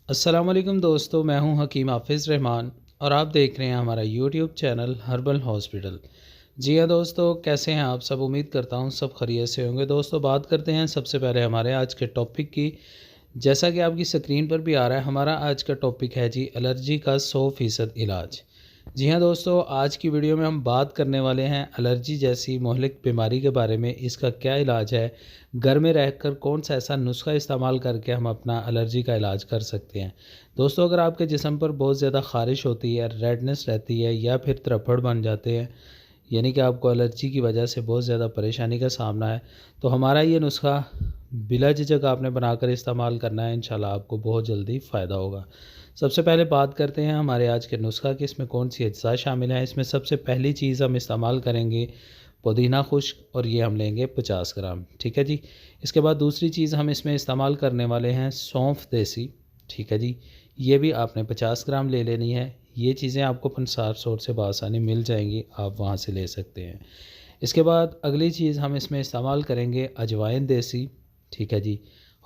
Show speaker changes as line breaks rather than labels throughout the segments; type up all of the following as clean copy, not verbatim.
السلام علیکم دوستو، میں ہوں حکیم حافظ رحمان اور آپ دیکھ رہے ہیں ہمارا یوٹیوب چینل ہربل ہاسپٹل۔ جی ہاں دوستو، کیسے ہیں آپ سب؟ امید کرتا ہوں سب خیریت سے ہوں گے۔ دوستو بات کرتے ہیں سب سے پہلے ہمارے آج کے ٹاپک کی۔ جیسا کہ آپ کی سکرین پر بھی آ رہا ہے، ہمارا آج کا ٹاپک ہے جی الرجی کا 100% علاج۔ جی ہاں دوستو، آج کی ویڈیو میں ہم بات کرنے والے ہیں الرجی جیسی مہلک بیماری کے بارے میں۔ اس کا کیا علاج ہے، گھر میں رہ کر کون سا ایسا نسخہ استعمال کر کے ہم اپنا الرجی کا علاج کر سکتے ہیں۔ دوستو اگر آپ کے جسم پر بہت زیادہ خارش ہوتی ہے، ریڈنس رہتی ہے یا پھر ترپھڑ بن جاتے ہیں، یعنی کہ آپ کو الرجی کی وجہ سے بہت زیادہ پریشانی کا سامنا ہے، تو ہمارا یہ نسخہ بلا جھجک آپ نے بنا کر استعمال کرنا ہے۔ انشاءاللہ آپ کو بہت جلدی فائدہ ہوگا۔ سب سے پہلے بات کرتے ہیں ہمارے آج کے نسخہ کی، اس میں کون سی اجزاء شامل ہیں۔ اس میں سب سے پہلی چیز ہم استعمال کریں گے پودینہ خشک، اور یہ ہم لیں گے 50 گرام، ٹھیک ہے جی۔ اس کے بعد دوسری چیز ہم اس میں استعمال کرنے والے ہیں سونف دیسی، ٹھیک ہے جی، یہ بھی آپ نے 50 گرام لے لینی ہے۔ یہ چیزیں آپ کو پنسار اسٹور سے بآسانی مل جائیں گی، آپ وہاں سے لے سکتے ہیں۔ اس کے بعد اگلی چیز ہم اس میں استعمال کریں گے اجوائن دیسی، ٹھیک ہے جی،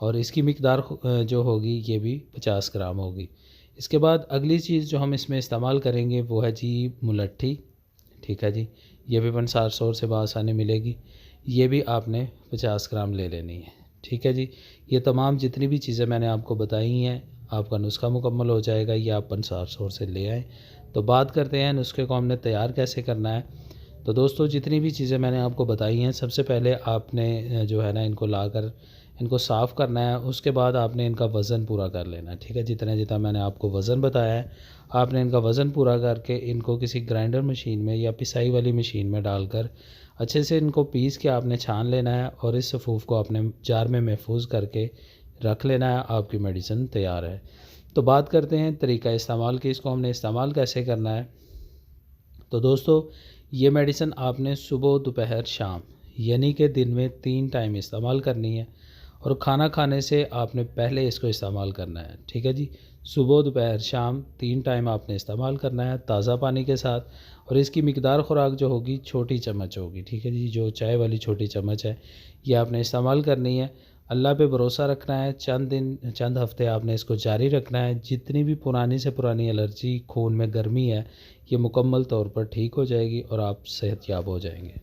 اور اس کی مقدار جو ہوگی یہ بھی 50 گرام ہوگی۔ اس کے بعد اگلی چیز جو ہم اس میں استعمال کریں گے وہ ہے جی ملٹھی، ٹھیک ہے جی، یہ بھی پنسار اسٹور سے بآسانی ملے گی، یہ بھی آپ نے 50 گرام لے لینی ہے، ٹھیک ہے جی۔ یہ تمام جتنی بھی چیزیں میں نے آپ کو بتائی ہیں، آپ کا نسخہ مکمل ہو جائے گا، یہ آپ پنسار اسٹور سے لے آئیں۔ تو بات کرتے ہیں نسخے کو ہم نے تیار کیسے کرنا ہے۔ تو دوستو جتنی بھی چیزیں میں نے آپ کو بتائی ہیں، سب سے پہلے آپ نے جو ہے نا ان کو لا کر ان کو صاف کرنا ہے۔ اس کے بعد آپ نے ان کا وزن پورا کر لینا ہے، ٹھیک ہے، جتنا میں نے آپ کو وزن بتایا ہے آپ نے ان کا وزن پورا کر کے ان کو کسی گرائنڈر مشین میں یا پسائی والی مشین میں ڈال کر اچھے سے ان کو پیس کے آپ نے چھان لینا ہے، اور اس سفوف کو آپ نے جار میں محفوظ کر کے رکھ لینا ہے۔ آپ کی میڈیسن تیار ہے۔ تو بات کرتے ہیں طریقہ استعمال کی، اس کو ہم نے استعمال کیسے کرنا ہے۔ تو دوستو یہ میڈیسن آپ نے صبح دوپہر شام یعنی کہ دن میں 3 ٹائم استعمال کرنی ہے، اور کھانا کھانے سے آپ نے پہلے اس کو استعمال کرنا ہے، ٹھیک ہے جی۔ صبح دوپہر شام 3 ٹائم آپ نے استعمال کرنا ہے تازہ پانی کے ساتھ، اور اس کی مقدار خوراک جو ہوگی چھوٹی چمچ ہوگی، ٹھیک ہے جی، جو چائے والی چھوٹی چمچ ہے یہ آپ نے استعمال کرنی ہے۔ اللہ پہ بھروسہ رکھنا ہے، چند ہفتے آپ نے اس کو جاری رکھنا ہے۔ جتنی بھی پرانی سے پرانی الرجی، خون میں گرمی ہے، یہ مکمل طور پر ٹھیک ہو جائے گی اور آپ صحت یاب ہو جائیں گے۔